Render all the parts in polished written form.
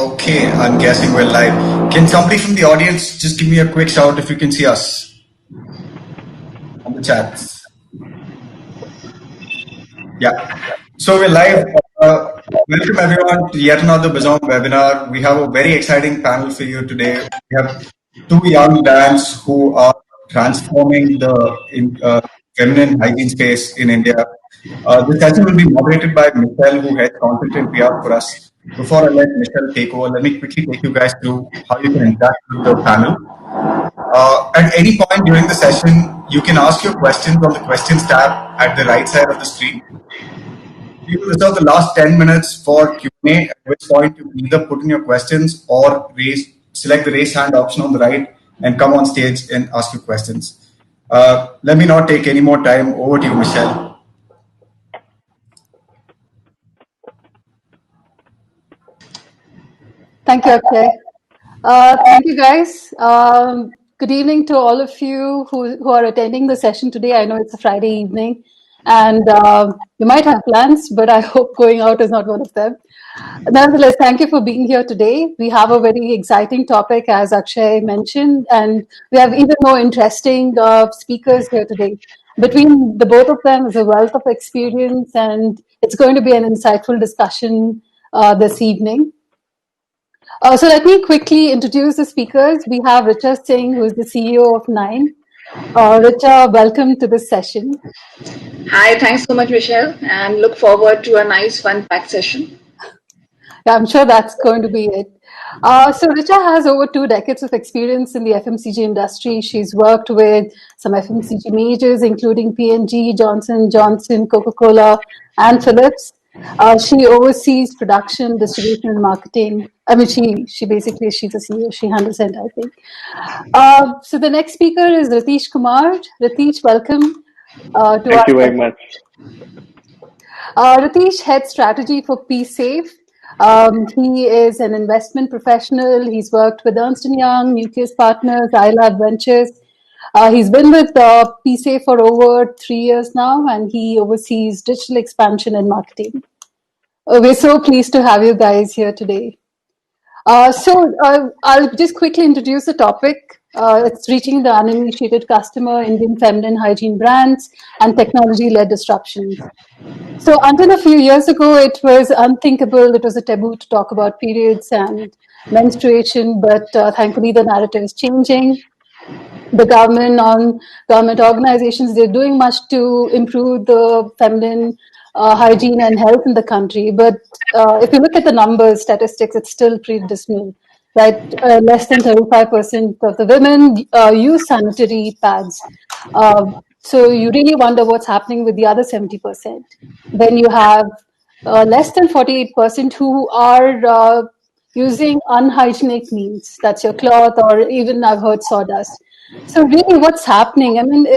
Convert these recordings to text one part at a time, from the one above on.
Okay, I'm guessing we're live. Can somebody from the audience just give me a quick shout if you can see us on the chats? Yeah. So we're live. Welcome everyone to yet another Bizom webinar. We have a very exciting panel for you today. We have two young brands who are transforming the feminine hygiene space in India. This session will be moderated by Michelle, who heads content and PR for us. Before I let Michelle take over, let me quickly take you guys through how you can interact with the panel. At any point during the session, you can ask your questions on the questions tab at the right side of the screen. We will reserve the last 10 minutes for Q&A, at which point you either put in your questions or select the raise hand option on the right and come on stage and ask your questions. Let me not take any more time. Over to you, Michelle. Thank you, Akshay. Thank you, guys. Good evening to all of you who are attending the session today. I know it's a Friday evening, and you might have plans, but I hope going out is not one of them. Nonetheless, thank you for being here today. We have a very exciting topic, as Akshay mentioned, and we have even more interesting speakers here today. Between the both of them is a wealth of experience, and it's going to be an insightful discussion this evening. So let me quickly introduce the speakers. We have Richa Singh, who is the CEO of Niine. Richa, welcome to this session. Hi, thanks so much, Michelle, and look forward to a nice, fun-packed session. Yeah, I'm sure that's going to be it. So Richa has over 2 decades of experience in the FMCG industry. She's worked with some FMCG majors, including P&G, Johnson & Johnson, Coca-Cola, and Philips. She oversees production, distribution, and marketing. I mean, she's a CEO. She handles it, I think. So the next speaker is Rithish Kumar. Rithish, welcome. Thank you very much. Rithish heads strategy for PSafe. He is an investment professional. He's worked with Ernst & Young, Nucleus Partners, iLab Ventures. He's been with PSafe for over 3 years now, and he oversees digital expansion and marketing. We're so pleased to have you guys here today. So I'll just quickly introduce the topic. It's reaching the uninitiated customer, Indian Feminine Hygiene Brands, and technology-led disruptions. So until a few years ago, it was unthinkable. It was a taboo to talk about periods and menstruation, but thankfully the narrative is changing. The government organizations, they're doing much to improve the feminine hygiene and health in the country. But if you look at the numbers, statistics, it's still pretty dismal. Right, less than 35% of the women use sanitary pads. So you really wonder what's happening with the other 70%. Then you have less than 48% who are using unhygienic means. That's your cloth, or even I've heard sawdust. So really what's happening? I mean,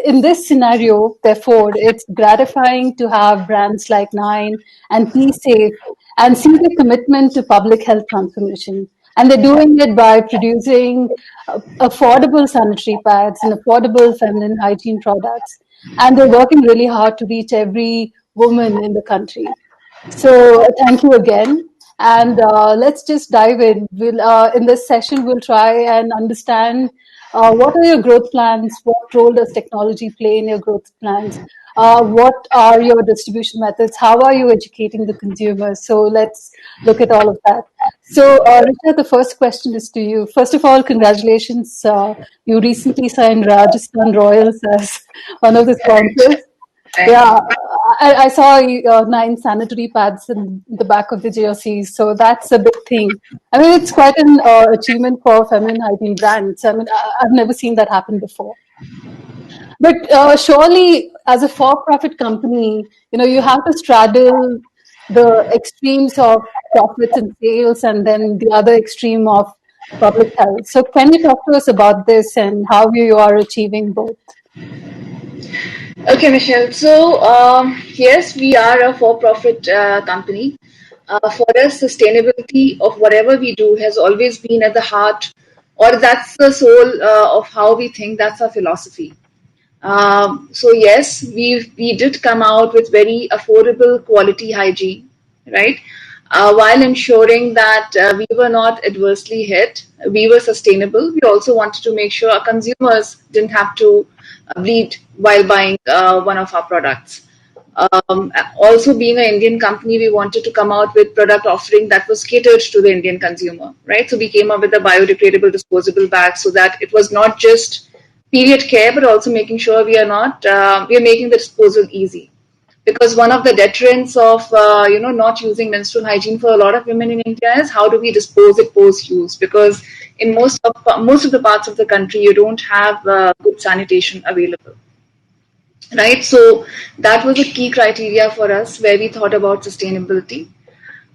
in this scenario, therefore, it's gratifying to have brands like Niine and PSafe and see the commitment to public health transformation. And they're doing it by producing affordable sanitary pads and affordable feminine hygiene products. And they're working really hard to reach every woman in the country. So thank you again. And let's just dive in. In this session, we'll try and understand what are your growth plans? What role does technology play in your growth plans? What are your distribution methods? How are you educating the consumers? So let's look at all of that. So, Richa, the first question is to you. First of all, congratulations. You recently signed Rajasthan Royals as one of the sponsors. Yeah, I saw Niine sanitary pads in the back of the jerseys, so that's a big thing. I mean, it's quite an achievement for feminine hygiene brands. I mean, I've never seen that happen before. But surely, as a for-profit company, you have to straddle the extremes of profits and sales, and then the other extreme of public health. So, can you talk to us about this and how you are achieving both? Okay, Michelle. So, yes, we are a for-profit company. For us, sustainability of whatever we do has always been at the heart, or that's the soul of how we think. That's our philosophy. So yes, we did come out with very affordable quality hygiene, right? while ensuring that we were not adversely hit, we were sustainable. We also wanted to make sure our consumers didn't have to bleed while buying one of our products. Also, being an Indian company, we wanted to come out with product offering that was catered to the Indian consumer, right? So we came up with a biodegradable disposable bag so that it was not just period care, but also making sure we are making the disposal easy. Because one of the deterrents of not using menstrual hygiene for a lot of women in India is how do we dispose it post use? Because in most of the parts of the country, you don't have good sanitation available, right? So that was a key criteria for us where we thought about sustainability.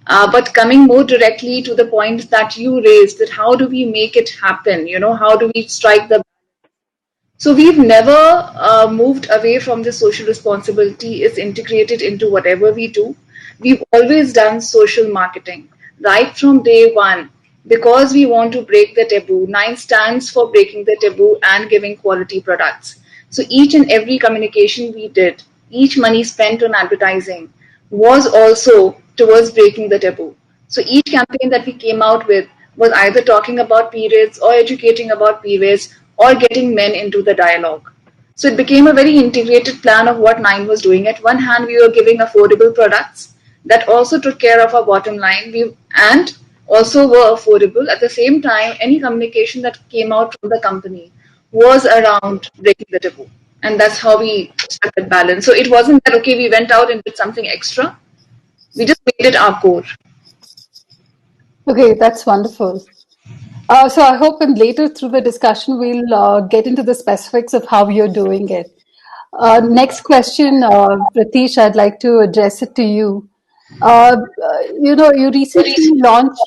But coming more directly to the point that you raised, that how do we make it happen? How do we strike the so we've never moved away from the social responsibility. It's integrated into whatever we do. We've always done social marketing right from day one because we want to break the taboo. Nine stands for breaking the taboo and giving quality products. So each and every communication we did, each money spent on advertising was also towards breaking the taboo. So each campaign that we came out with was either talking about periods or educating about periods or getting men into the dialogue. So it became a very integrated plan of what Nine was doing. At one hand, we were giving affordable products that also took care of our bottom line and also were affordable. At the same time, any communication that came out from the company was around breaking the taboo. And that's how we struck that balance. So it wasn't that, okay, we went out and did something extra. We just made it our core. Okay, that's wonderful. So I hope in later through the discussion we'll get into the specifics of how you're doing it. Next question, Ritish, I'd like to address it to you. You recently launched.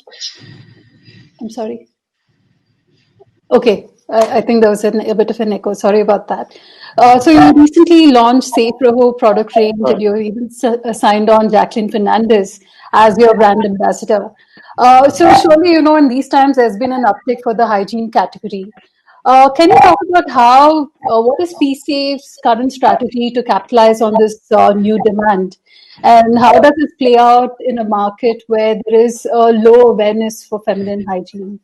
I'm sorry. Okay, I think there was a bit of an echo. Sorry about that. So you recently launched Safe Roho product range, and you even signed on Jacqueline Fernandez as your brand ambassador. So surely, in these times, there's been an uptick for the hygiene category. Can you talk about what is PSafe's current strategy to capitalize on this new demand? And how does this play out in a market where there is a low awareness for feminine hygiene?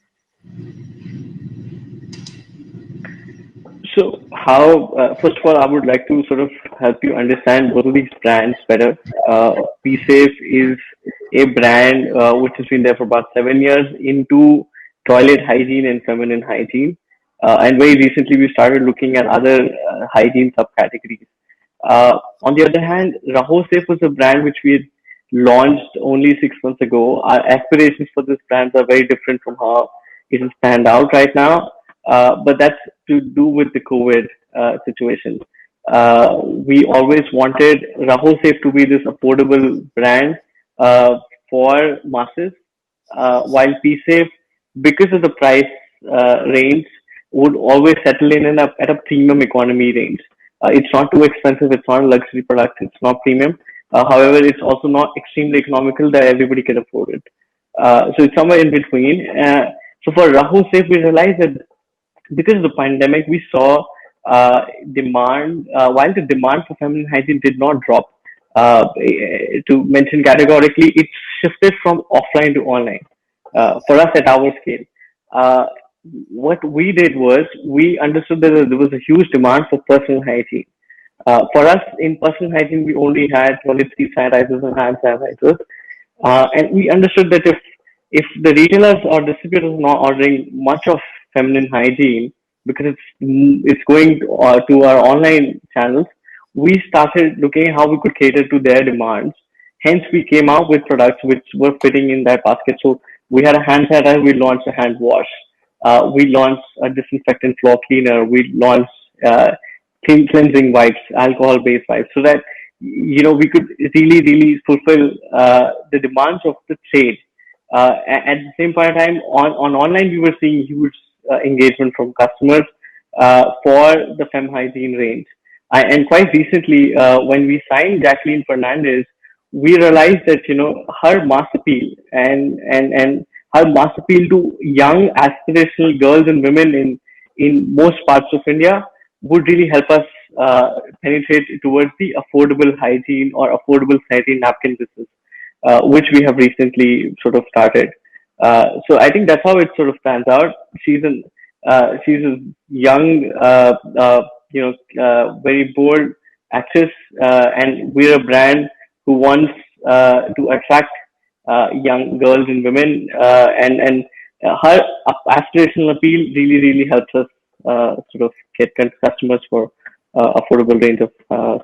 So first of all, I would like to sort of help you understand both of these brands better. PSafe is a brand which has been there for about 7 years into toilet hygiene and feminine hygiene. And very recently, we started looking at other hygiene subcategories. On the other hand, Raho Safe was a brand which we had launched only 6 months ago. Our aspirations for this brand are very different from how it has panned out right now. But that's to do with the COVID situation. We always wanted Raho Safe to be this affordable brand for masses, while PSafe, because of the price range, would always settle in at a premium economy range. It's not too expensive. It's not a luxury product. It's not premium. However, it's also not extremely economical that everybody can afford it. So it's somewhere in between. So for Raho Safe, we realized that because of the pandemic, we saw demand, while the demand for feminine hygiene did not drop, to mention categorically, it shifted from offline to online for us at our scale. Uh, what we did was we understood that there was a huge demand for personal hygiene. For us, in personal hygiene, we only had toiletries, sanitizers, and hand sanitizers. And we understood that if the retailers or distributors are not ordering much of feminine hygiene because it's going to our online channels, we started looking at how we could cater to their demands. Hence, we came out with products which were fitting in that basket. So we had a hand sanitizer, we launched a hand wash. We launched a disinfectant floor cleaner. We launched cleansing wipes, alcohol-based wipes, so that we could really fulfill the demands of the trade. At the same point in time, on online, we were seeing huge engagement from customers for the fem hygiene range. And quite recently, when we signed Jacqueline Fernandez, we realized that her mass appeal and her mass appeal to young aspirational girls and women in most parts of India would really help us penetrate towards the affordable hygiene or affordable sanitary napkin business. which we have recently sort of started. So I think that's how it sort of stands out. She's a young, very bold actress, and we're a brand who wants to attract young girls and women, and her aspirational appeal really helps us sort of get customers for affordable range of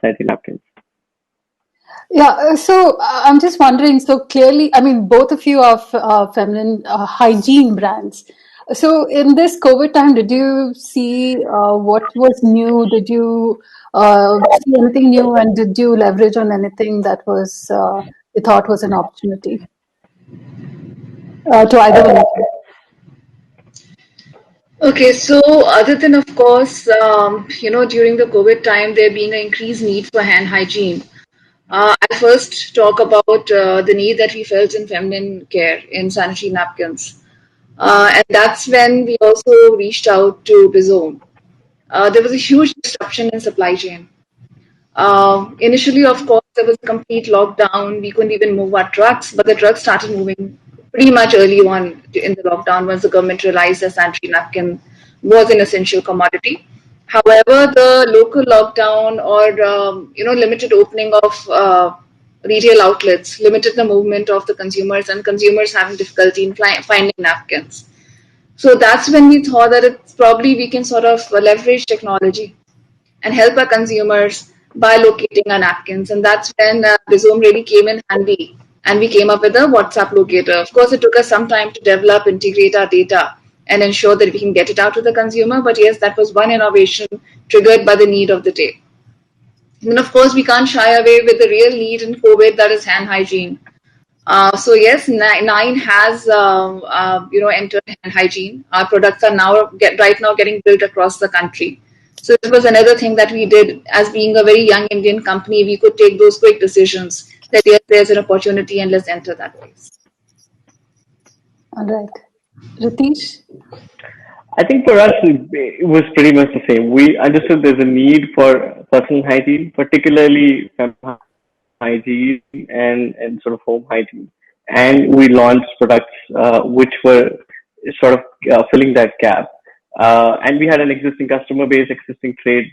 sanitary napkins. Yeah, so I'm just wondering. So clearly, I mean, both of you are feminine hygiene brands. So in this COVID time, did you see what was new? Did you see anything new, and did you leverage on anything that was you thought was an opportunity to either one of you? Okay, so other than, of course, during the COVID time, there being an increased need for hand hygiene, I'll first talk about the need that we felt in feminine care, in sanitary napkins. And that's when we also reached out to Bizom. There was a huge disruption in supply chain. Initially, of course, there was a complete lockdown. We couldn't even move our trucks, but the trucks started moving pretty much early on in the lockdown once the government realized that sanitary napkin was an essential commodity. However, the local lockdown or limited opening of retail outlets limited the movement of the consumers, and consumers having difficulty in finding napkins. So that's when we thought that it's probably we can sort of leverage technology and help our consumers by locating our napkins. And that's when Bizom really came in handy. And we came up with a WhatsApp locator. Of course, it took us some time to develop, integrate our data, and ensure that we can get it out to the consumer. But yes, that was one innovation triggered by the need of the day. And then, of course, we can't shy away with the real need in COVID, that is hand hygiene. So yes, Nine has entered hand hygiene. Our products are right now getting built across the country. So it was another thing that we did. As being a very young Indian company, we could take those quick decisions that yes, there's an opportunity and let's enter that place. All right, Rithish. I think for us, it was pretty much the same. We understood there's a need for personal hygiene, particularly feminine hygiene and sort of home hygiene. And we launched products which were sort of filling that gap. And we had an existing customer base, existing trade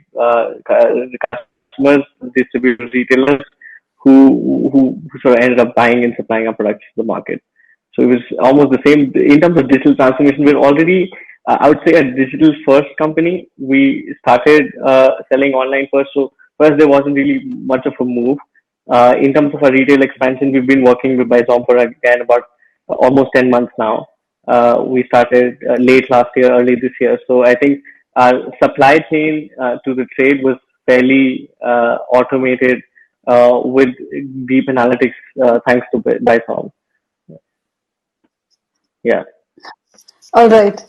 customers, distributors, retailers who sort of ended up buying and supplying our products to the market. So it was almost the same in terms of digital transformation. We're already, I would say, a digital first company. We started selling online first, so first there wasn't really much of a move. In terms of our retail expansion, we've been working with Bizom for again about almost 10 months now. We started late last year, early this year. So I think our supply chain to the trade was fairly automated with deep analytics thanks to Bizom. Yeah. All right.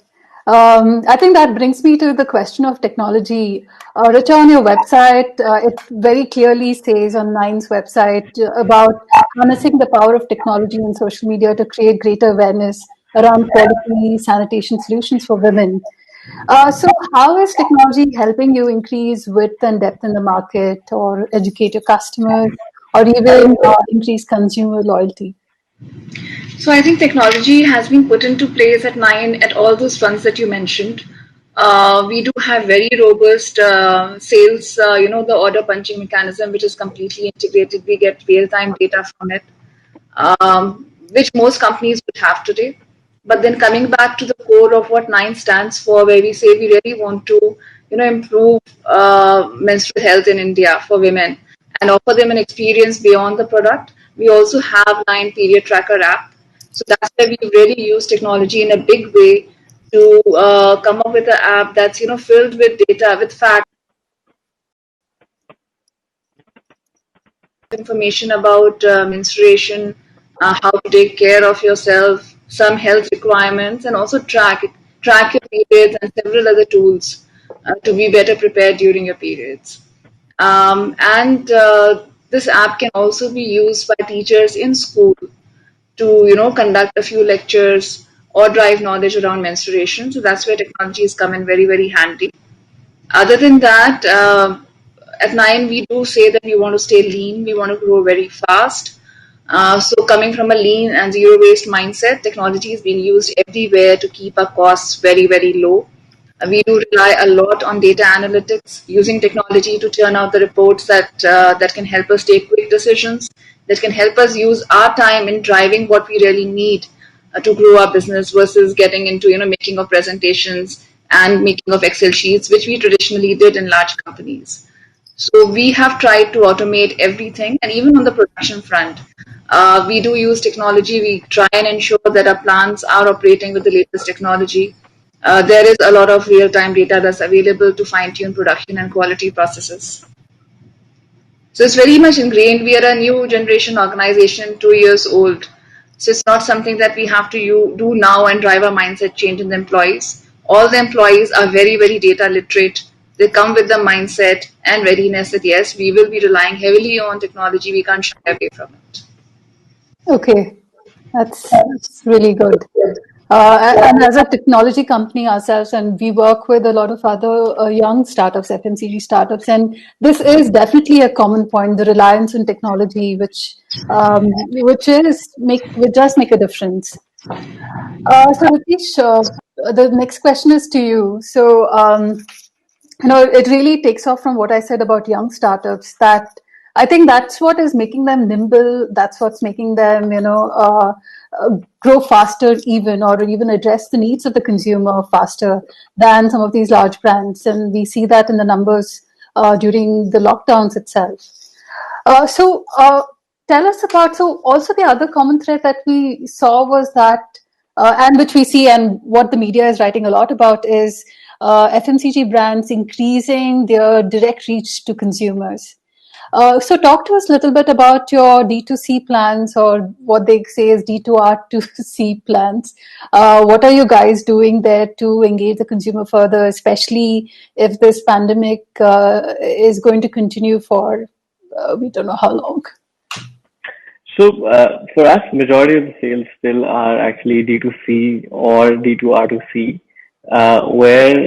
I think that brings me to the question of technology. Richa, on your website, it very clearly says on Nine's website about harnessing the power of technology and social media to create greater awareness around quality sanitation solutions for women. So how is technology helping you increase width and depth in the market, or educate your customers, or even increase consumer loyalty? So I think technology has been put into place at Nine at all those fronts that you mentioned. We do have very robust sales, the order punching mechanism, which is completely integrated. We get real-time data from it, which most companies would have today. But then coming back to the core of what Nine stands for, where we say we really want to, improve menstrual health in India for women and offer them an experience beyond the product. We also have Nine Period Tracker app. So that's where we really use technology in a big way to come up with an app that's filled with data, with facts, information about menstruation, how to take care of yourself, some health requirements, and also track your periods and several other tools to be better prepared during your periods. And this app can also be used by teachers in school to conduct a few lectures or drive knowledge around menstruation. So that's where technology is come in very, very handy. Other than that, at Nine we do say that we want to stay lean, we want to grow very fast. So coming from a lean and zero waste mindset, technology is being used everywhere to keep our costs very, very low. We do rely a lot on data analytics, using technology to churn out the reports that can help us take quick decisions, that can help us use our time in driving what we really need to grow our business versus getting into making of presentations and making of Excel sheets, which we traditionally did in large companies. So we have tried to automate everything, and even on the production front, we do use technology. We try and ensure that our plants are operating with the latest technology. There is a lot of real-time data that's available to fine-tune production and quality processes. So it's very much ingrained. We are a new generation organization, 2 years old. So it's not something that we have to do now and drive a mindset change in the employees. All the employees are very, very data literate. They come with the mindset and readiness that yes, we will be relying heavily on technology. We can't shy away from it. Okay, that's really good. And as a technology company ourselves, and we work with a lot of other young startups, FMCG startups, and this is definitely a common point: the reliance on technology, which does make a difference. So, Ritesh, the next question is to you. So, it really takes off from what I said about young startups, that I think that's what is making them nimble. That's what's making them, grow faster even, or even address the needs of the consumer faster than some of these large brands. And we see that in the numbers during the lockdowns itself. So tell us about, so also the other common thread that we saw was that, and which we see and what the media is writing a lot about is FMCG brands increasing their direct reach to consumers. So talk to us a little bit about your D2C plans, or what they say is D2R2C plans. What are you guys doing there to engage the consumer further, especially if this pandemic is going to continue for we don't know how long? So for us, majority of the sales still are actually D2C or D2R2C, where,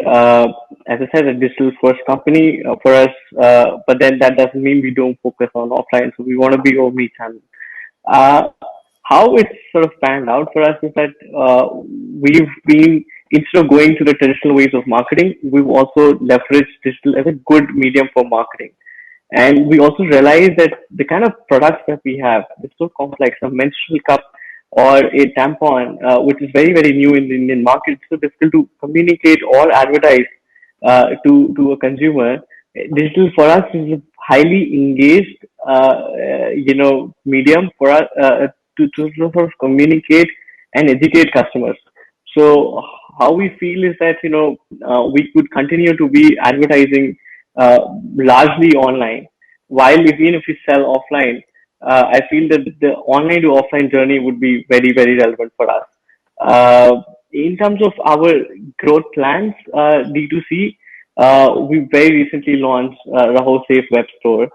as I said, a digital first company for us, but then that doesn't mean we don't focus on offline. So we want to be omni-channel. Uh, how it's sort of panned out for us is that we've been, instead of going to the traditional ways of marketing, we've also leveraged digital as a good medium for marketing. And we also realize that the kind of products that we have is so complex. A menstrual cup or a tampon, which is very, very new in the Indian market, it's so difficult to communicate or advertise to a consumer. Digital for us is a highly engaged, medium for us to sort of communicate and educate customers. So how we feel is that we could continue to be advertising uh, largely online, while even if we sell offline, I feel that the online to offline journey would be very, very relevant for us. In terms of our growth plans, D2C, we very recently launched Raho Safe web store.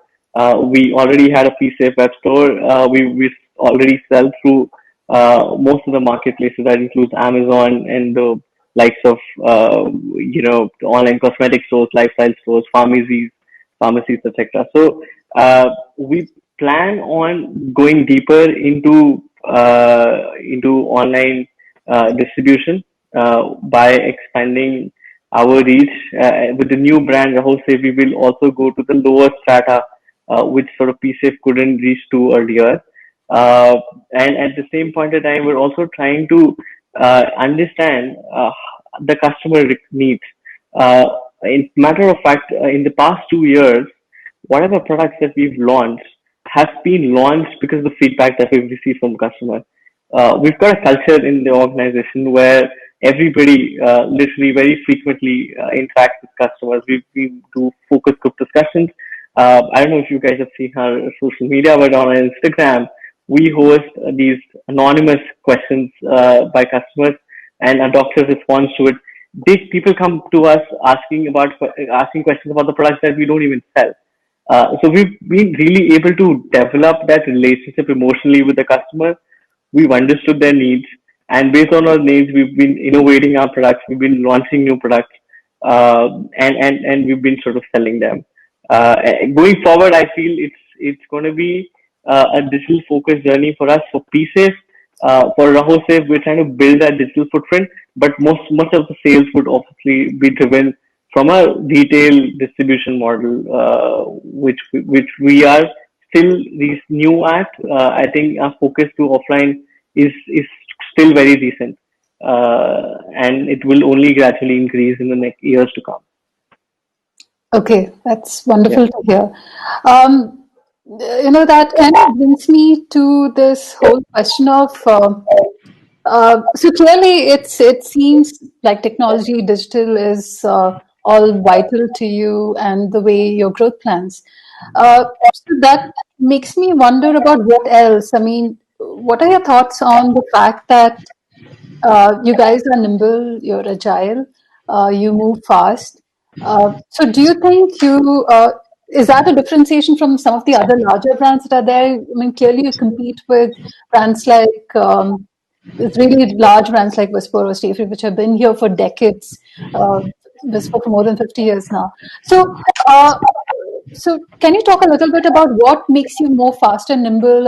We already had a P-Safe web store. We already sell through most of the marketplaces. That includes Amazon and the likes of online cosmetic stores, lifestyle stores, pharmacies, etc. So we plan on going deeper into online distribution by expanding our reach with the new brand Rahul Safe. We will also go to the lower strata, which sort of PSAFE couldn't reach to earlier. And at the same point in time, we're also trying to understand the customer needs. In matter of fact, in the past 2 years, whatever products that we've launched have been launched because of the feedback that we've received from customers. We've got a culture in the organization where everybody literally very frequently interacts with customers. We do focus group discussions. I don't know if you guys have seen our social media, but on Instagram, we host these anonymous questions by customers, and a doctor responds to it. These people come to us asking questions about the products that we don't even sell. So we've been really able to develop that relationship emotionally with the customer. We've understood their needs, and based on our needs, we've been innovating our products. We've been launching new products, and we've been sort of selling them. Going forward, I feel it's going to be a digital focused journey for us. For PSafe, for Raho Safe, we're trying to build that digital footprint, but much of the sales would obviously be driven from a retail distribution model, which we are still these new at. I think our focus to offline is still very decent, and it will only gradually increase in the next years to come. Okay, that's Yeah. wonderful to hear. That kind of brings me to this whole question of so clearly it seems like technology, digital is all vital to you and the way your growth plans. So that makes me wonder about what else. I mean, what are your thoughts on the fact that you guys are nimble, you're agile, you move fast. So, do you think is that a differentiation from some of the other larger brands that are there? I mean, clearly you compete with brands like with really large brands like Whisper or Stay Free, which have been here for decades. Whisper for more than 50 years now. So, uh, so can you talk a little bit about what makes you more fast and nimble,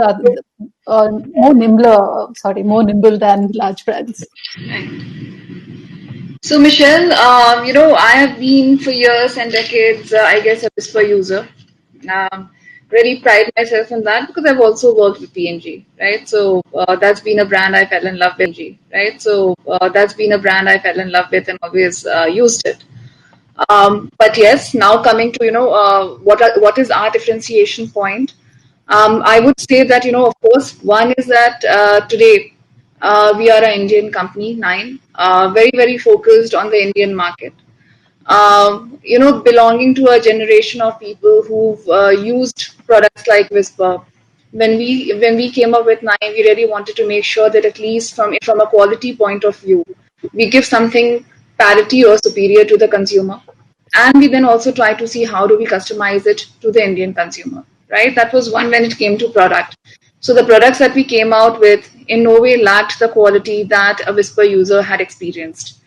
more nimble than large brands? So, Michelle, I have been for years and decades, I guess, a Whisper user. Um, really pride myself in that because I've also worked with P&G, right? So that's been a brand I fell in love with, right? So that's been a brand I fell in love with and always used it. But yes, now coming to what is our differentiation point? I would say that of course, one is that today we are an Indian company, Nine, very very focused on the Indian market. Belonging to a generation of people who've used products like Whisper. When we came up with Nine, we really wanted to make sure that at least from a quality point of view, we give something parity or superior to the consumer, and we then also try to see how do we customize it to the Indian consumer. Right? That was one when it came to product. So the products that we came out with in no way lacked the quality that a Whisper user had experienced.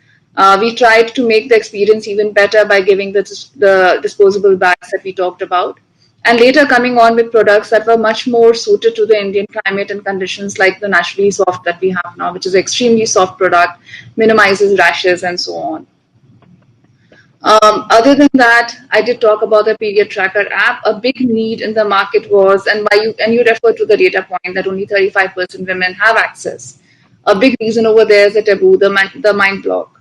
We tried to make the experience even better by giving the disposable bags that we talked about, and later coming on with products that were much more suited to the Indian climate and conditions, like the Naturally Soft that we have now, which is an extremely soft product, minimizes rashes and so on. Other than that, I did talk about the period tracker app. A big need in the market was, and you refer to the data point that only 35% women have access. A big reason over there is the taboo, the mind block.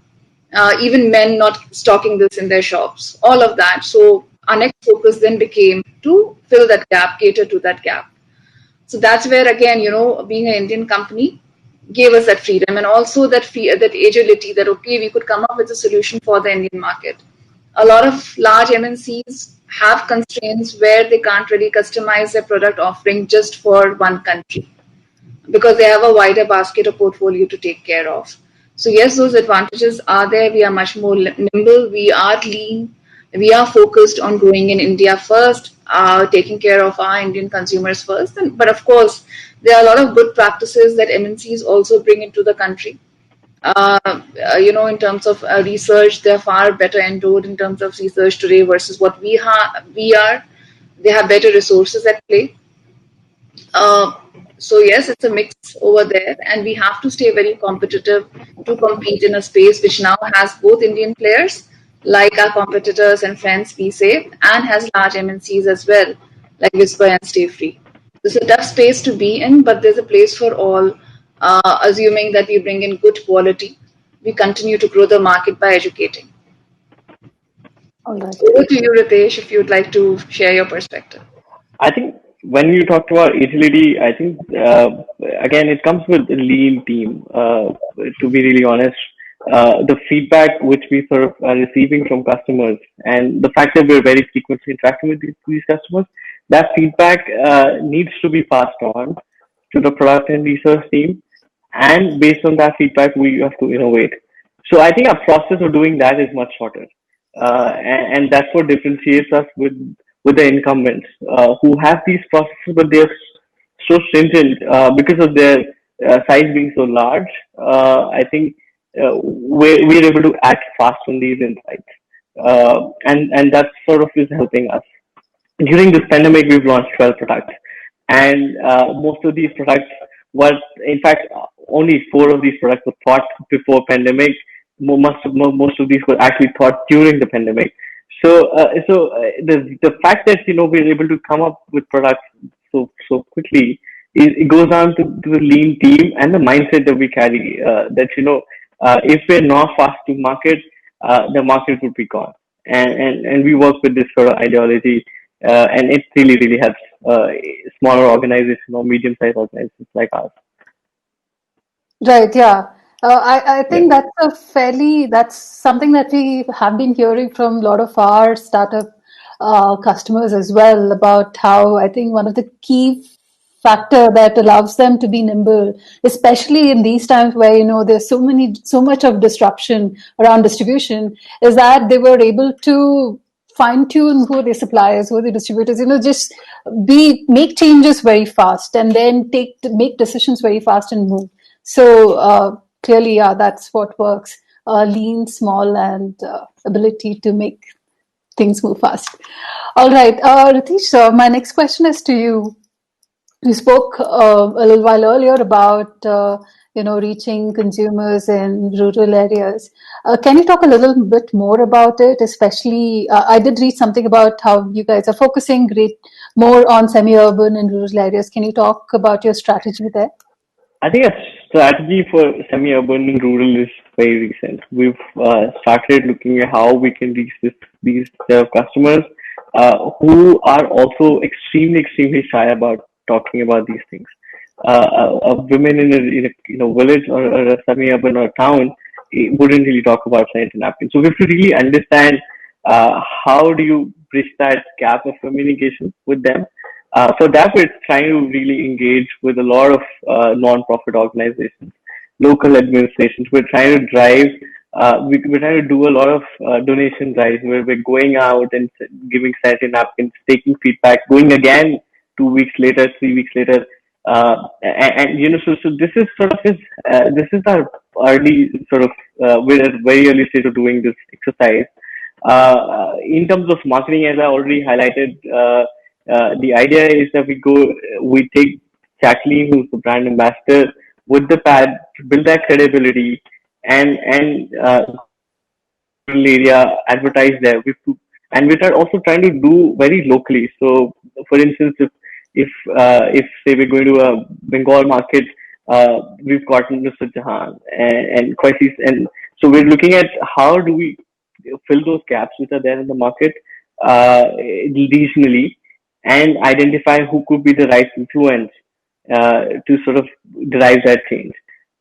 Even men not stocking this in their shops, all of that. So our next focus then became to fill that gap, cater to that gap. So that's where again, being an Indian company gave us that freedom and also that agility that okay, we could come up with a solution for the Indian market. A lot of large MNCs have constraints where they can't really customize their product offering just for one country because they have a wider basket of portfolio to take care of. So yes, those advantages are there. We are much more nimble. We are lean. We are focused on growing in India first, taking care of our Indian consumers first. But of course, there are a lot of good practices that MNCs also bring into the country. In terms of research, they're far better endowed in terms of research today versus what we are. They have better resources at play. So yes, it's a mix over there, and we have to stay very competitive to compete in a space which now has both Indian players like our competitors and friends BSafe, and has large MNCs as well like Whisper and Stay Free. This is a tough space to be in, but there's a place for all. Assuming that we bring in good quality, we continue to grow the market by educating. All right. Over to you, Rithish, if you'd like to share your perspective. I think when you talk about agility, I think again it comes with a lean team. To be really honest, the feedback which we sort of are receiving from customers, and the fact that we're very frequently interacting with these customers, that feedback needs to be passed on to the product and research team, and based on that feedback, we have to innovate. So I think our process of doing that is much shorter, and that's what differentiates us with the incumbents who have these processes, but they're so stringent because of their size being so large. I think we're able to act fast on these insights, and that sort of is helping us. During this pandemic, we've launched 12 products, and most of these products were, in fact, only four of these products were thought before pandemic. Most of these were actually thought during the pandemic. The fact that we're able to come up with products so quickly, it goes down to the lean team and the mindset that we carry. That if we're not fast to market, the market would be gone. And we work with this sort of ideology, and it really helps smaller organizations or medium sized organizations like ours. Right, yeah. I Yeah. think that's something that we have been hearing from a lot of our startup customers as well, about how I think one of the key factor that allows them to be nimble, especially in these times where there's so much of disruption around distribution, is that they were able to fine tune who are their suppliers, who are the distributors, just make changes very fast, and then make decisions very fast and move. So clearly, yeah, that's what works. Lean, small, and ability to make things move fast. All right, Rithish, my next question is to you. You spoke a little while earlier about reaching consumers in rural areas. Can you talk a little bit more about it? Especially, I did read something about how you guys are focusing more on semi-urban and rural areas. Can you talk about your strategy there? I think a strategy for semi-urban and rural is very recent. We've started looking at how we can reach these set of customers who are also extremely shy about talking about these things. A women in a village or a semi-urban or a town wouldn't really talk about sanitary napkins. So we have to really understand how do you bridge that gap of communication with them. For that, we're trying to really engage with a lot of non-profit organizations, local administrations. We're trying to drive. We're trying to do a lot of donation drives where we're going out and giving sanitary napkins, taking feedback, going again 2 weeks later, 3 weeks later, so this is sort of this is our early sort of we're at a very early stage of doing this exercise. In terms of marketing, as I already highlighted. The idea is that we take Jacqueline, who's the brand ambassador, with the pad, build that credibility, and area advertise there. And we are also trying to do very locally. So, for instance, if say we're going to a Bengal market, we've gotten Mr. Jahan and Crisis, and so we're looking at how do we fill those gaps which are there in the market regionally, and identify who could be the right influence to sort of drive that change.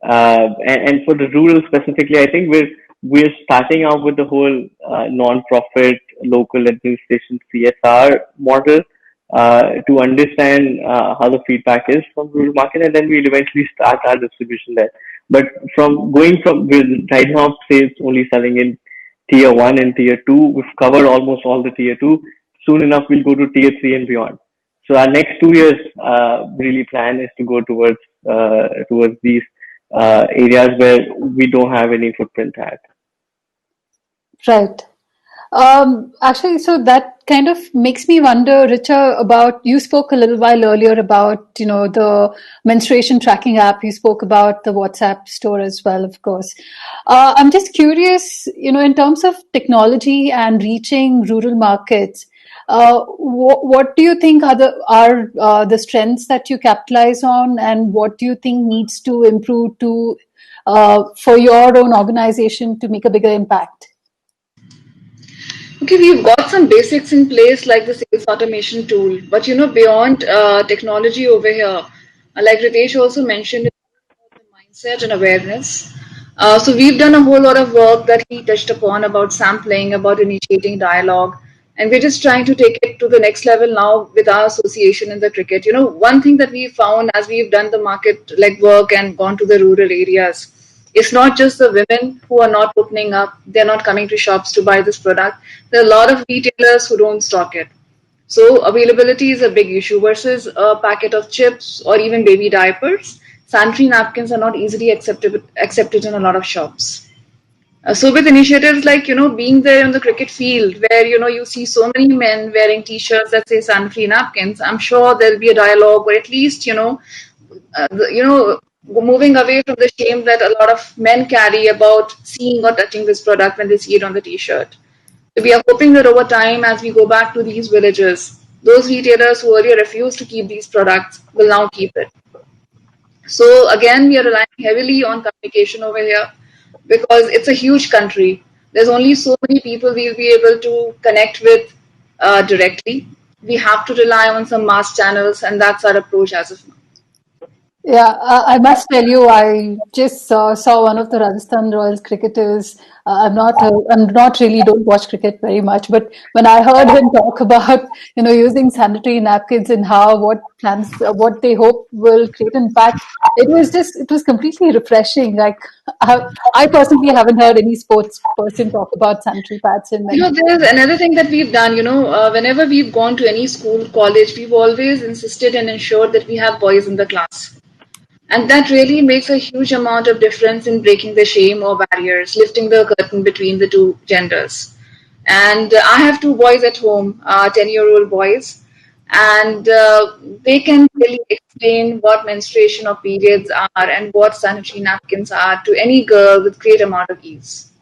And for the rural specifically, I think we're starting out with the whole non-profit local administration CSR model to understand how the feedback is from rural market, and then we'll eventually start our distribution there. But right now, say it's only selling in tier 1 and tier 2. We've covered almost all the tier 2. Soon enough, we'll go to tier 3 and beyond. So our next 2 years really plan is to go towards these areas where we don't have any footprint at. Right. Actually, so that kind of makes me wonder, Richa, about, you spoke a little while earlier about, the menstruation tracking app. You spoke about the WhatsApp store as well, of course. I'm just curious, in terms of technology and reaching rural markets, what do you think are the strengths that you capitalize on, and what do you think needs to improve for your own organization to make a bigger impact? Okay, we've got some basics in place like the sales automation tool, but beyond technology over here, like Rithish also mentioned, the mindset and awareness. So we've done a whole lot of work that he touched upon about sampling, about initiating dialogue, and we're just trying to take it to the next level now with our association in the cricket. One thing that we found as we've done the market like work and gone to the rural areas, it's not just the women who are not opening up, they're not coming to shops to buy this product. There are a lot of retailers who don't stock it. So availability is a big issue versus a packet of chips or even baby diapers. Sanitary napkins are not easily accepted in a lot of shops. So with initiatives like, being there on the cricket field where, you see so many men wearing t-shirts that say sun-free napkins, I'm sure there'll be a dialogue, or at least, moving away from the shame that a lot of men carry about seeing or touching this product when they see it on the t-shirt. So we are hoping that over time, as we go back to these villages, those retailers who earlier refused to keep these products will now keep it. So again, we are relying heavily on communication over here because it's a huge country. There's only so many people we'll be able to connect with directly. We have to rely on some mass channels, and that's our approach as of now. Yeah, I must tell you, I just saw one of the Rajasthan Royals cricketers. I'm not really don't watch cricket very much, but when I heard him talk about, using sanitary napkins and what plans, what they hope will create impact, it was completely refreshing. Like, I personally haven't heard any sports person talk about sanitary pads in many. There's another thing that we've done. Whenever we've gone to any school, college, we've always insisted and ensured that we have boys in the class. And that really makes a huge amount of difference in breaking the shame or barriers, lifting the curtain between the two genders. And I have two boys at home, 10-year-old boys, and they can really explain what menstruation or periods are and what sanitary napkins are to any girl with great amount of ease.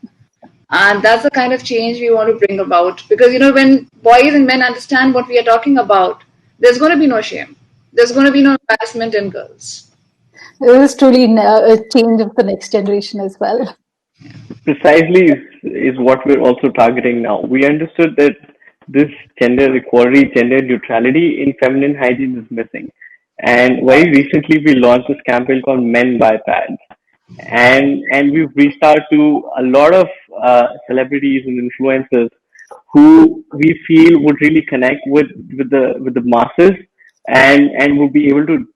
And that's the kind of change we want to bring about. Because, when boys and men understand what we are talking about, there's going to be no shame. There's going to be no embarrassment in girls. It was truly a change of the next generation as well. Precisely is what we're also targeting now. We understood that this gender equality, gender neutrality in feminine hygiene is missing. And very recently, we launched this campaign called Men Buy Pads. And we've reached out to a lot of celebrities and influencers who we feel would really connect with the masses and would be able to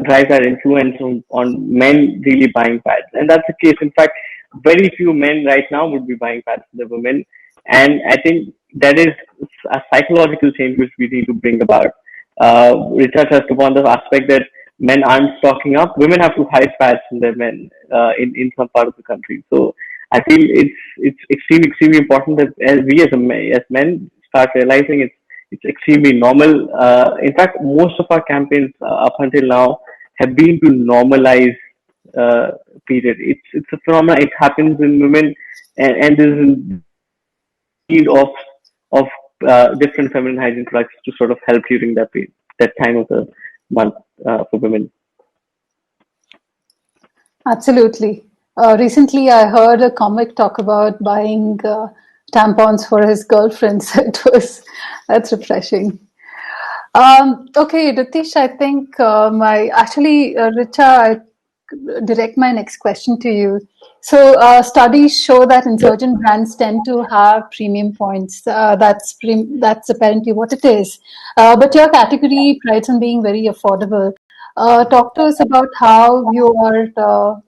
drive that influence on men really buying pads. And that's the case. In fact, very few men right now would be buying pads for the women. And I think that is a psychological change which we need to bring about. Richa touched upon the aspect that men aren't stocking up. Women have to hide pads from their men in some part of the country. So I feel it's extremely important that as men start realizing it's extremely normal. In fact, most of our campaigns up until now have been to normalize period. It's a phenomenon. It happens in women, and there's a need of different feminine hygiene products to sort of help during that time of the month for women. Absolutely. Recently, I heard a comic talk about buying tampons for his girlfriends. That's refreshing. Okay, Rithish, I think Richa, I direct my next question to you. So, studies show that insurgent brands tend to have premium points. That's apparently what it is. But your category prides on being very affordable. Talk to us about how you are,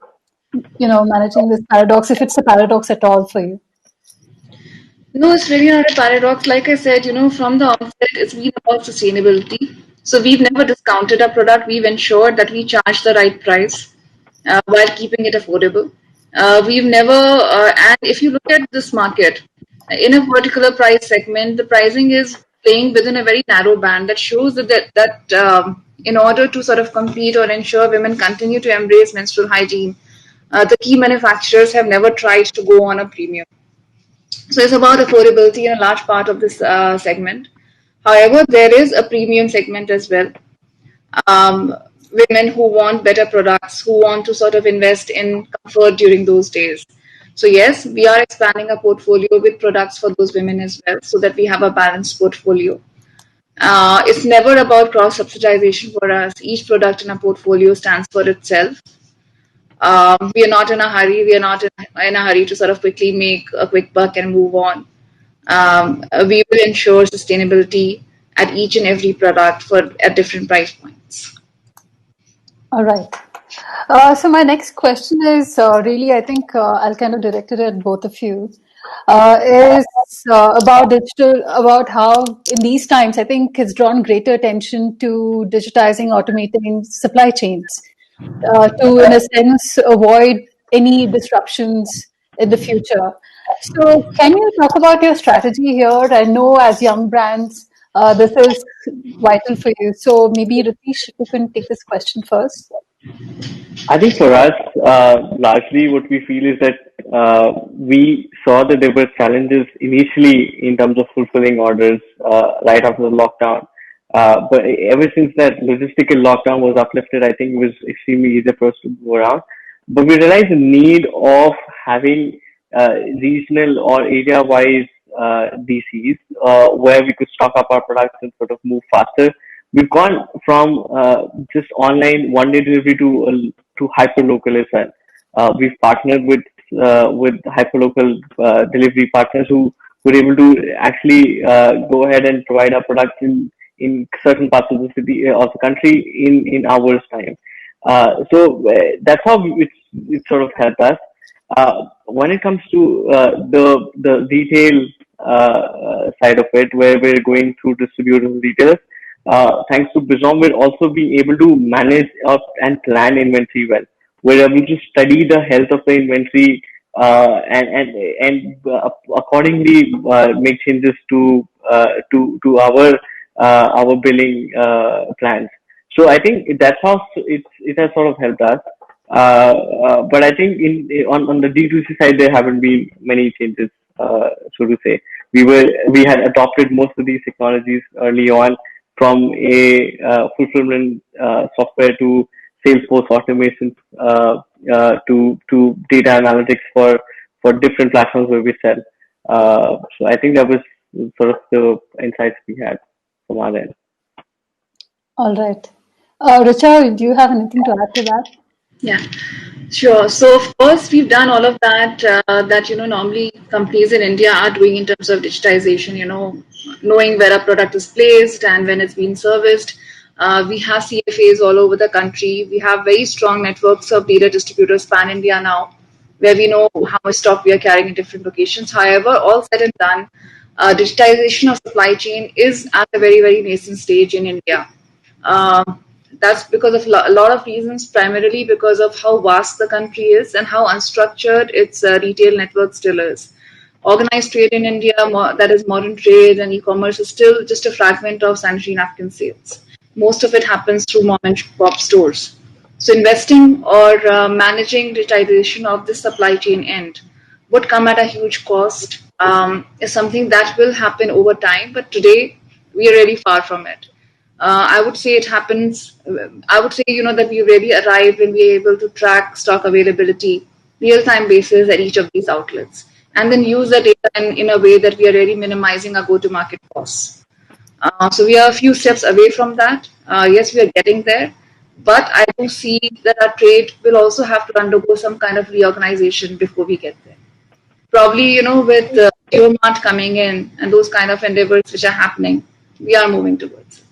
managing this paradox, if it's a paradox at all for you. No, it's really not a paradox. Like I said, from the onset, it's been about sustainability. So we've never discounted our product. We've ensured that we charge the right price while keeping it affordable. We've never, and if you look at this market, in a particular price segment, the pricing is playing within a very narrow band that shows that in order to sort of compete or ensure women continue to embrace menstrual hygiene, the key manufacturers have never tried to go on a premium. So it's about affordability in a large part of this segment. However, there is a premium segment as well. Women who want better products, who want to sort of invest in comfort during those days. So yes, we are expanding our portfolio with products for those women as well, so that we have a balanced portfolio. It's never about cross subsidization for us. Each product in our portfolio stands for itself. We are not in a hurry. We are not in a hurry to sort of quickly make a quick buck and move on. We will ensure sustainability at each and every product at different price points. All right. So my next question is really, I think I'll kind of direct it at both of you. Is about digital, about how in these times, I think it's drawn greater attention to digitizing, automating supply chains to, in a sense, avoid any disruptions in the future. So, can you talk about your strategy here? I know as young brands, this is vital for you. So, maybe Rithish, you can take this question first. I think for us, largely what we feel is that we saw that there were challenges initially in terms of fulfilling orders right after the lockdown. But ever since that logistical lockdown was uplifted, I think it was extremely easy for us to go around. But we realized the need of having regional or area-wise DCs where we could stock up our products and sort of move faster. We've gone from just online one-day delivery to hyperlocal as well. We've partnered with hyperlocal delivery partners who were able to actually go ahead and provide our products in certain parts of the city of the country in hours time. That's how it sort of helped us. When it comes to the retail side of it, where we're going through distributors and retailers, thanks to Bizom, we're also being able to manage up and plan inventory well. We're able to study the health of the inventory and accordingly make changes to our billing plans. So I think that's how it has sort of helped us. But I think on the D2C side there haven't been many changes, so to say. We had adopted most of these technologies early on, from a fulfillment software to Salesforce automation to data analytics for different platforms where we sell. So I think that was sort of the insights we had from our end. All right. Richa, do you have anything to add to that? Yeah, sure. So of course, we've done all of that that normally companies in India are doing in terms of digitization. Knowing where a product is placed and when it's being serviced. We have CFAs all over the country. We have very strong networks of data distributors pan India now, where we know how much stock we are carrying in different locations. However, all said and done, digitization of supply chain is at a very, very nascent stage in India. That's because of a lot of reasons, primarily because of how vast the country is and how unstructured its retail network still is. Organized trade in India, that is modern trade and e-commerce, is still just a fragment of sanitary napkin sales. Most of it happens through mom and pop stores. So investing or managing digitization of the supply chain end would come at a huge cost. Is something that will happen over time, but today we are really far from it. I would say it happens. I would say that we really arrive when we are able to track stock availability real-time basis at each of these outlets, and then use the data in a way that we are really minimizing our go-to-market costs. So we are a few steps away from that. Yes, we are getting there, but I do see that our trade will also have to undergo some kind of reorganization before we get there. Probably, with Geomart coming in and those kind of endeavors which are happening, we are moving towards it.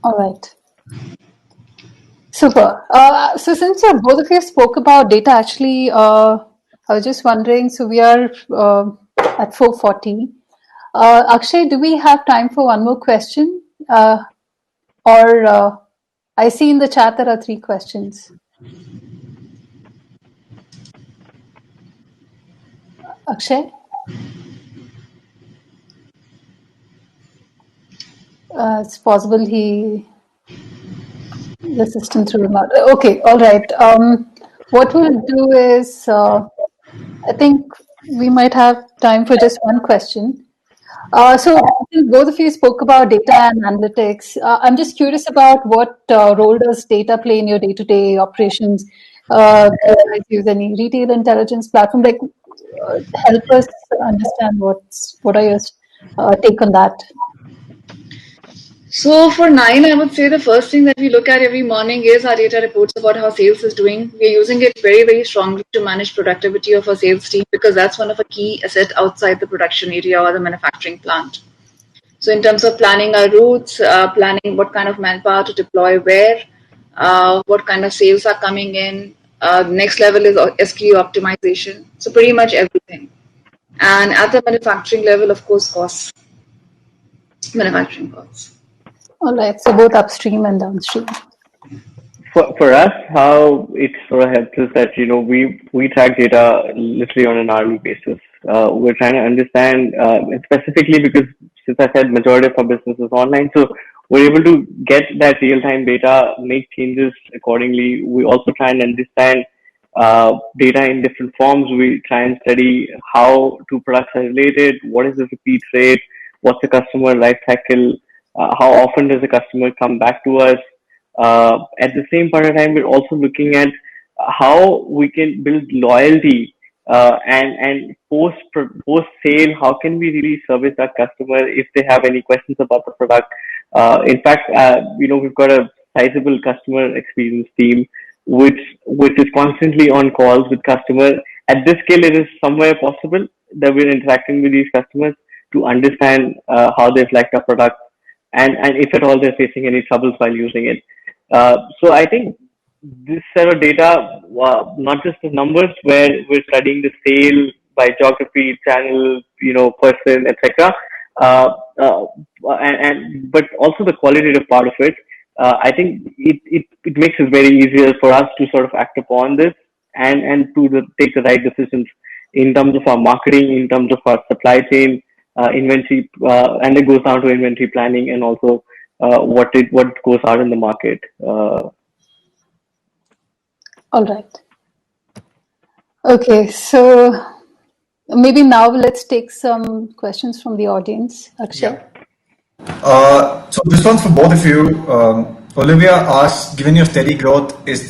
All right. Super. So since both of you spoke about data, actually, I was just wondering, so we are at 4:40. Akshay, do we have time for one more question? Or I see in the chat there are 3 questions. Akshay? It's possible the system threw him out. Okay, all right. What we'll do is, I think we might have time for just one question. So both of you spoke about data and analytics. I'm just curious about what role does data play in your day-to-day operations? Do you guys use any retail intelligence platform? Like, help us understand what are your take on that? So for Niine, I would say the first thing that we look at every morning is our data reports about how sales is doing. We are using it very, very strongly to manage productivity of our sales team, because that's one of a key asset outside the production area or the manufacturing plant. So in terms of planning our routes, planning what kind of manpower to deploy where, what kind of sales are coming in. Next level is SKU optimization. So pretty much everything. And at the manufacturing level, of course, costs, manufacturing costs. All right, so both upstream and downstream. For us, how it sort of helps is that we track data literally on an hourly basis. We're trying to understand, and specifically because since I said majority of our business is online, so we're able to get that real time data, make changes accordingly. We also try and understand data in different forms. We try and study how two products are related, what is the repeat rate, what's the customer life cycle, how often does the customer come back to us. At the same point of time, we're also looking at how we can build loyalty and post sale. How can we really service our customer if they have any questions about the product? In fact, we've got a sizable customer experience team which is constantly on calls with customers. At this scale, it is somewhere possible that we're interacting with these customers to understand how they've liked our product and if at all they're facing any troubles while using it. So I think this set of data, not just the numbers where we're studying the sale by geography, channel, person, etc. But also the qualitative part of it. I think it makes it very easier for us to sort of act upon this and to take the right decisions in terms of our marketing, in terms of our supply chain, inventory, and it goes down to inventory planning and also what goes out in the market. All right. Okay, so maybe now let's take some questions from the audience. Akshay? Yeah. So this one's for both of you. Olivia asks, given your steady growth, is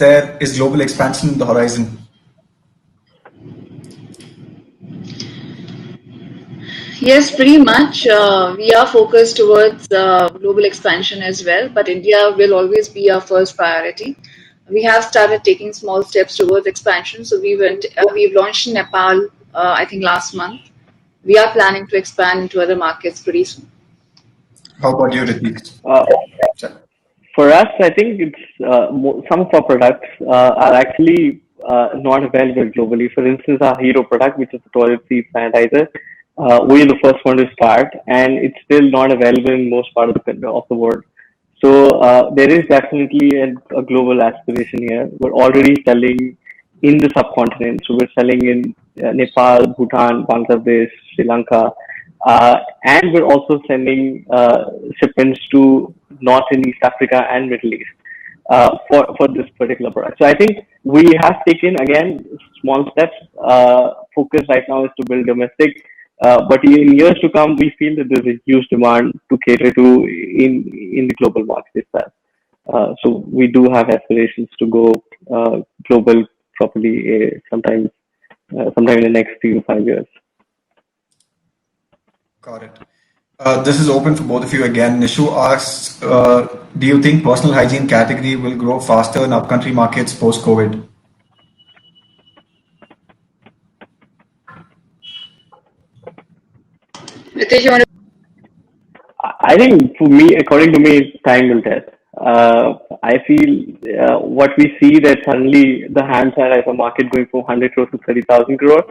global expansion the horizon? Yes, pretty much. We are focused towards global expansion as well, but India will always be our first priority. We have started taking small steps towards expansion. So we've launched in Nepal, I think last month. We are planning to expand into other markets pretty soon. How about you, Rithish? For us, I think it's some of our products are actually not available globally. For instance, our hero product, which is the toilet seat sanitizer, we're the first one to start, and it's still not available in most parts of the world. So there is definitely a global aspiration here. We're already selling in the subcontinent. So we're selling in Nepal, Bhutan, Bangladesh, Sri Lanka, and we're also sending shipments to North and East Africa and Middle East for this particular product. So I think we have taken again small steps. Focus right now is to build domestic. But in years to come, we feel that there's a huge demand to cater to in the global market itself. So we do have aspirations to go global properly sometime in the next 3 to 5 years. Got it. This is open for both of you again. Nishu asks, do you think personal hygiene category will grow faster in upcountry markets post-COVID? Rithish, you want to? I think for me, according to me, time will tell. I feel what we see that suddenly the hand sanitizer market going from 100 crore to 30,000 crore,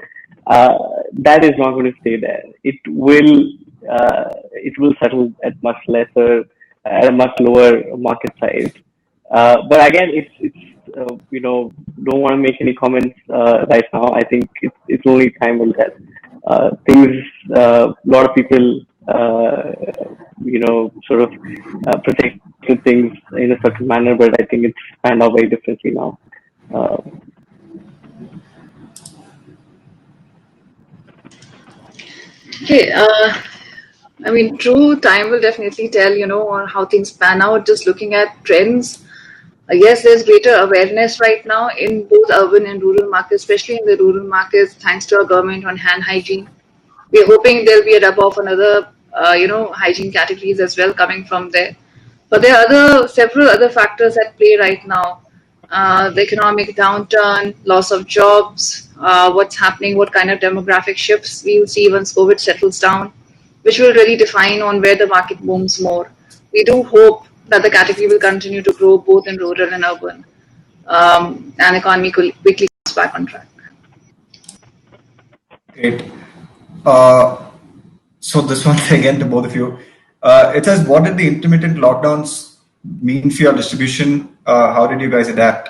that is not going to stay there. It will settle at much lesser, at a much lower market size. But again, don't want to make any comments right now. I think it's only time will tell. A lot of people, sort of protect things in a certain manner, but I think it's panned out very differently now. Okay. I mean, true, time will definitely tell, on how things pan out. Just looking at trends, yes, there's greater awareness right now in both urban and rural markets, especially in the rural markets, thanks to our government on hand hygiene. We're hoping there'll be a rub off on other, hygiene categories as well coming from there. But there are several other factors at play right now. The economic downturn, loss of jobs, what's happening, what kind of demographic shifts we'll see once COVID settles down, which will really define on where the market booms more. We do hope that the category will continue to grow both in rural and urban, and economy quickly comes back on track. Great. So this one again to both of you. It says, what did the intermittent lockdowns mean for your distribution? How did you guys adapt?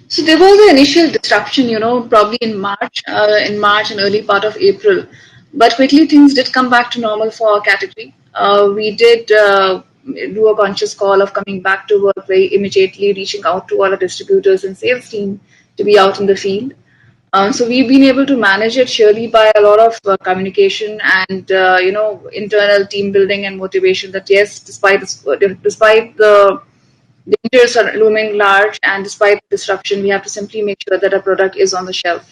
So there was an initial disruption, probably in March and early part of April, but quickly things did come back to normal for our category. We did do a conscious call of coming back to work very immediately, reaching out to all our distributors and sales team to be out in the field. So we've been able to manage it surely by a lot of communication and internal team building and motivation. That yes, despite the dangers are looming large, and despite the disruption, we have to simply make sure that our product is on the shelf.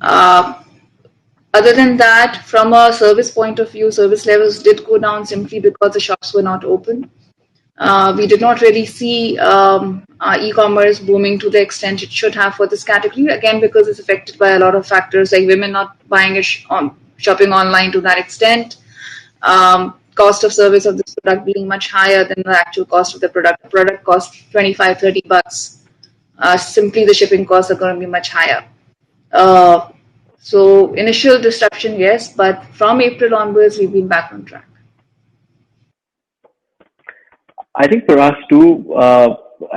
Uh, Other than that, from a service point of view, service levels did go down simply because the shops were not open. We did not really see e-commerce booming to the extent it should have for this category, again, because it's affected by a lot of factors like women not buying it shopping online to that extent, cost of service of this product being much higher than the actual cost of the product. The product costs 25, $30. Simply the shipping costs are going to be much higher. So initial disruption, yes, but from April onwards, we've been back on track. I think for us too,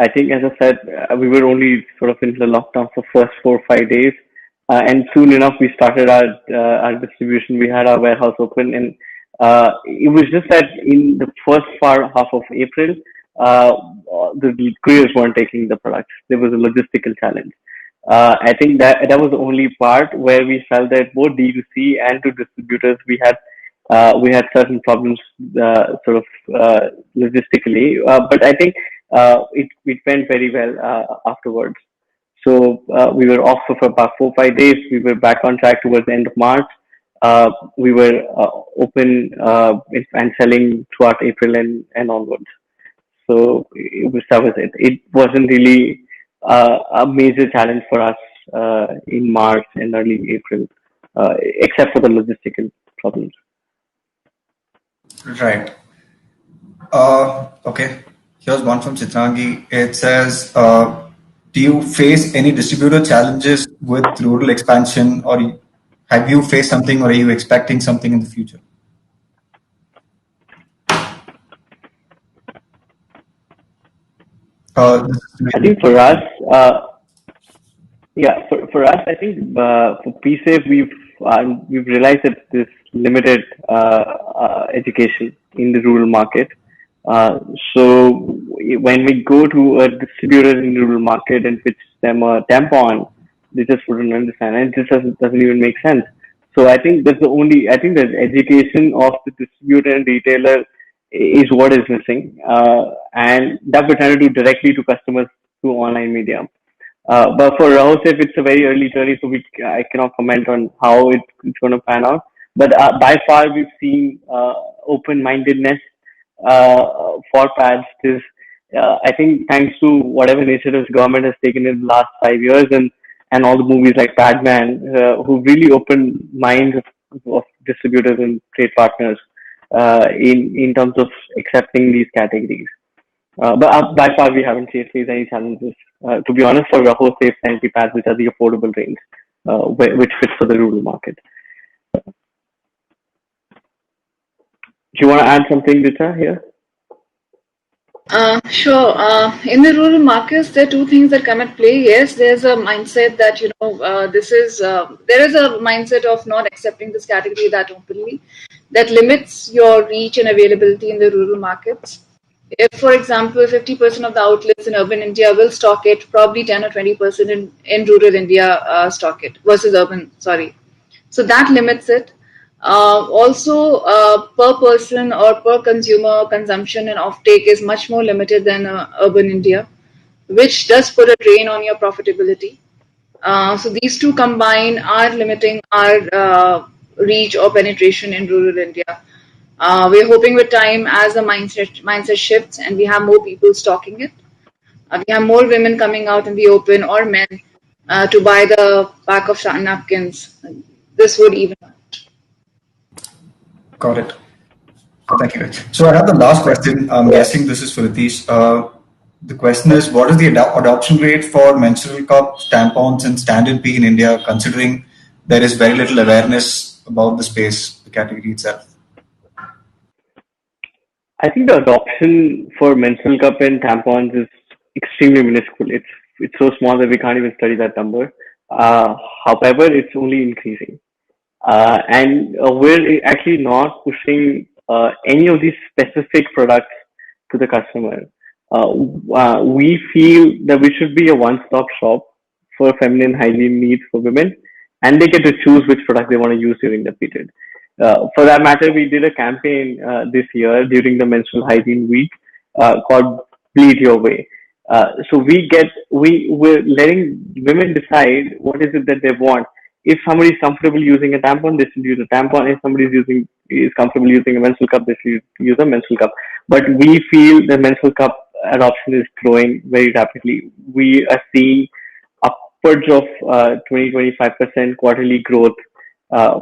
I think as I said, we were only sort of in the lockdown for first 4 or 5 days, and soon enough we started our distribution. We had our warehouse open, and it was just that in the first half of April, uh, the couriers weren't taking the products. There was a logistical challenge. I think that was the only part where we felt that both D2C and to distributors we had certain problems sort of logistically, but I think it went very well afterwards. So we were off for about 4 or 5 days. We were back on track towards the end of March. We were open and selling throughout April and onwards. So that was it. It wasn't really a major challenge for us in March and early April, except for the logistical problems. Right. Okay. Here's one from Chitrangi. It says, do you face any distributor challenges with rural expansion, or have you faced something, or are you expecting something in the future? I think for us, yeah, for us, I think for PSAFE, we've realized that there's limited education in the rural market. So when we go to a distributor in the rural market and pitch them a tampon, they just wouldn't understand, and it just doesn't even make sense. So I think I think that education of the distributor and retailer is what is missing, and that we're trying to do directly to customers through online media. But for Rahosef, it's a very early journey, so I cannot comment on how it's going to pan out. But by far, we've seen open-mindedness for pads. I think thanks to whatever initiatives government has taken in the last 5 years, and all the movies like Padman, who really opened minds of distributors and trade partners in terms of accepting these categories. But by far, we haven't faced any challenges. To be honest, for Rahosef sanitary pads, which are the affordable range, which fits for the rural market. Do you want to add something, Richa, here? Sure. In the rural markets, there are two things that come at play. Yes, there's a mindset that there is a mindset of not accepting this category that openly, that limits your reach and availability in the rural markets. If, for example, 50% of the outlets in urban India will stock it, probably 10 or 20% in rural India stock it versus urban. Sorry, so that limits it. Also, per person or per consumer consumption and offtake is much more limited than urban India, which does put a drain on your profitability. So these two combined are limiting our reach or penetration in rural India. We're hoping with time, as the mindset shifts and we have more people stocking it, we have more women coming out in the open, or men, to buy the pack of napkins. This would even out. Got it. Thank you. So I have the last question. I'm guessing this is for Rithish. The question is, what is the adoption rate for menstrual cups, tampons, and standard P in India, considering there is very little awareness about the space, the category itself? I think the adoption for menstrual cup and tampons is extremely minuscule. It's so small that we can't even study that number. Uh, However, it's only increasing. And we're actually not pushing any of these specific products to the customer. We feel that we should be a one-stop shop for feminine hygiene needs for women, and they get to choose which product they want to use during the period. For that matter, we did a campaign this year during the menstrual hygiene week called "Bleed Your Way." So we're letting women decide what is it that they want. If somebody is comfortable using a tampon, they should use a tampon. If somebody is comfortable using a menstrual cup, they should use a menstrual cup. But we feel the menstrual cup adoption is growing very rapidly. We are seeing upwards of 20-25% quarterly growth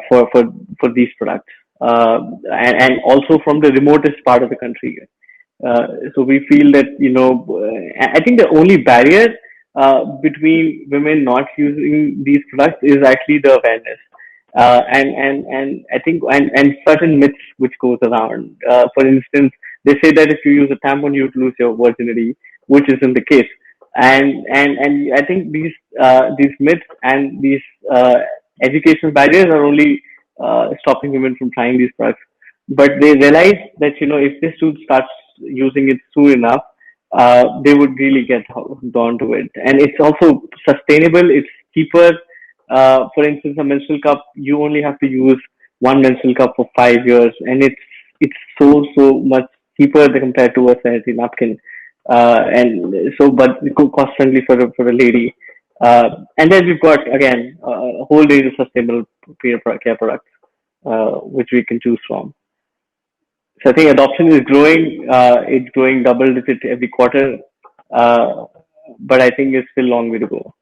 for these products, and also from the remotest part of the country. So we feel that I think the only barrier between women not using these products is actually the awareness. And I think and certain myths which goes around. For instance, they say that if you use a tampon, you would lose your virginity, which isn't the case. And I think these myths and these educational barriers are only stopping women from trying these products. But they realize that if they should start using it soon enough, they would really get drawn to it. And it's also sustainable. It's cheaper. For instance, a menstrual cup, you only have to use one menstrual cup for 5 years, and it's so much cheaper compared to a sanitary napkin. And so, but cost friendly for a lady. And then we've got again a whole range of sustainable care products which we can choose from. So I think adoption is growing. It's growing double digit every quarter, uh, but I think it's still a long way to go.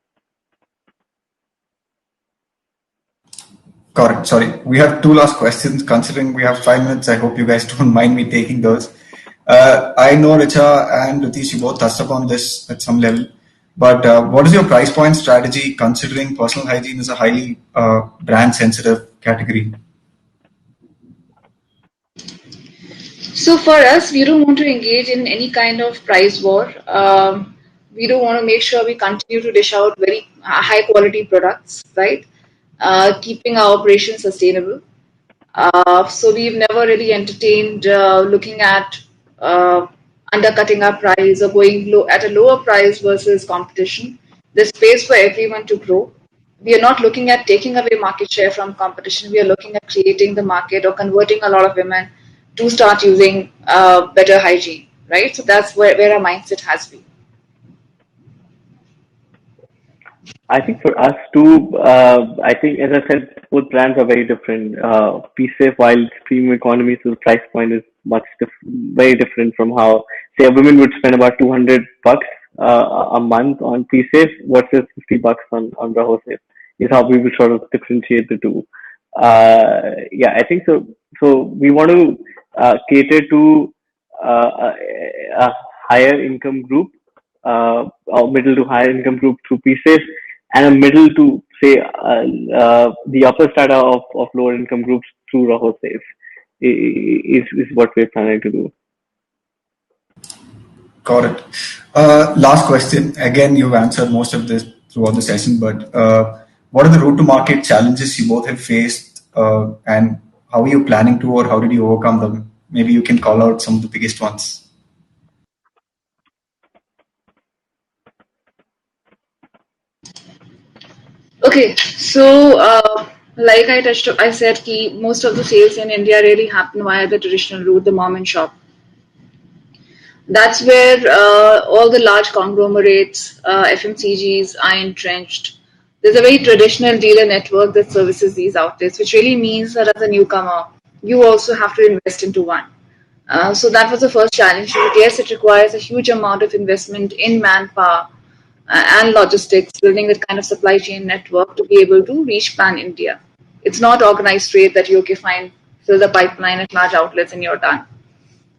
Correct. Sorry. We have two last questions. Considering we have 5 minutes, I hope you guys don't mind me taking those. I know Richa and Ritish, you both touched upon this at some level, but what is your price point strategy considering personal hygiene is a highly brand sensitive category? So for us, we don't want to engage in any kind of price war. We do want to make sure we continue to dish out very high quality products, right? Keeping our operation sustainable. So we've never really entertained looking at uh, undercutting our price or going low at a lower price versus competition. There's space for everyone to grow. We are not looking at taking away market share from competition. We are looking at creating the market or converting a lot of women to start using better hygiene, right? So that's where our mindset has been. I think for us too, I think as I said, both brands are very different. PSafe, while it's premium economy, so the price point is very different from how, say, a woman would spend about $200 a month on PSafe versus $50 on Raho Safe. Is how we would sort of differentiate the two. Yeah, I think so. So we want to cater to a higher income group, or middle to higher income group through PSafe, and a middle to say the upper strata of lower income groups through Raho Safe is what we're planning to do. Got it. Last question. Again, you've answered most of this throughout the session, but what are the route to market challenges you both have faced, and how are you planning to, or how did you overcome them? Maybe you can call out some of the biggest ones. Okay, so like I said, most of the sales in India really happen via the traditional route, the mom and shop. That's where all the large conglomerates, FMCGs, are entrenched. There's a very traditional dealer network that services these outlets, which really means that as a newcomer, you also have to invest into one. So that was the first challenge. But yes, it requires a huge amount of investment in manpower and logistics, building that kind of supply chain network to be able to reach pan India. It's not organized trade that you, okay, fine, fill the pipeline at large outlets and you're done.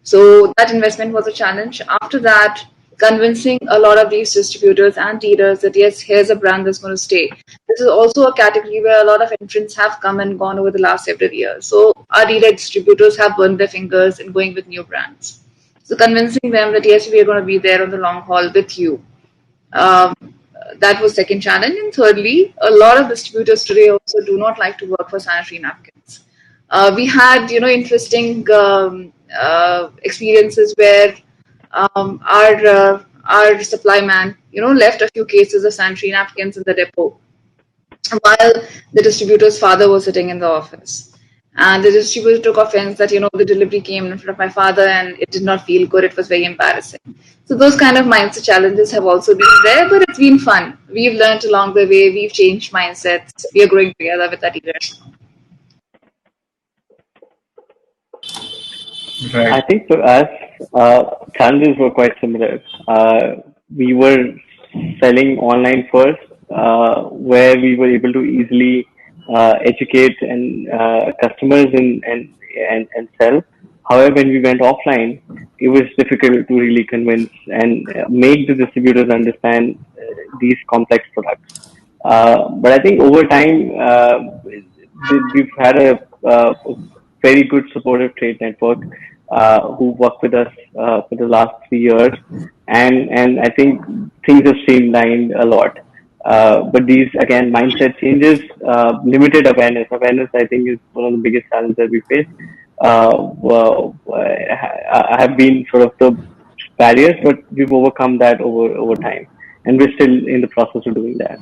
So that investment was a challenge. After that, convincing a lot of these distributors and dealers that yes, here's a brand that's going to stay. This is also a category where a lot of entrants have come and gone over the last several years. So our dealer distributors have burned their fingers in going with new brands. So convincing them that yes, we are going to be there on the long haul with you. Um, that was second challenge. And thirdly, a lot of distributors today also do not like to work for sanitary napkins. We had, interesting experiences where our supply man, left a few cases of sanitary napkins in the depot while the distributor's father was sitting in the office. And the distributor took offense that, the delivery came in front of my father and it did not feel good. It was very embarrassing. So those kind of mindset challenges have also been there, but it's been fun. We've learned along the way. We've changed mindsets. We are growing together with our dealers. Right. I think for us, challenges were quite similar. We were selling online first, where we were able to easily educate and customers and sell. However, when we went offline, it was difficult to really convince and make the distributors understand these complex products. But I think over time, we've had a very good supportive trade network who worked with us for the last 3 years, and I think things have streamlined a lot. But these again mindset changes, limited awareness. Awareness, I think, is one of the biggest challenges that we face. Have been sort of the barriers, but we've overcome that over time, and we're still in the process of doing that.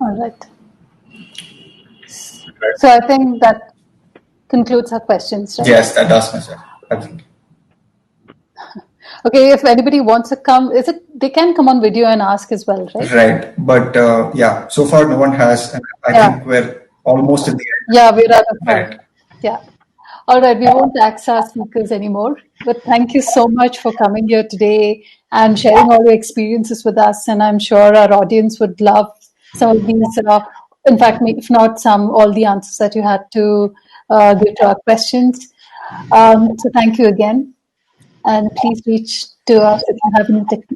All right. So I think that concludes our questions, right? Yes, that does, Mr. Absolutely. Okay, if anybody wants to come, they can come on video and ask as well, right? Right. But yeah, so far no one has. And I think we're almost at the end. Yeah, we're out of time. Right. Yeah. All right, we won't tax our speakers anymore. But thank you so much for coming here today and sharing all your experiences with us. And I'm sure our audience would love some of these, in fact, if not some, all the answers that you had to give to our questions. So thank you again. And please reach to us if you have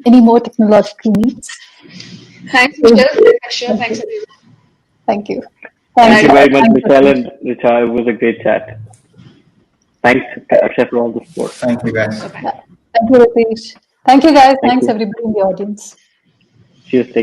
any more technological needs. Thanks, Michelle. Thanks, everyone. Thank you. Thank you very much, Michelle and Richa. It was a great chat. Thanks, Akshay, for all the support. Thank you, guys. Thank you, Rithish. Thank you, guys. Thanks, everybody in the audience. Cheers. Take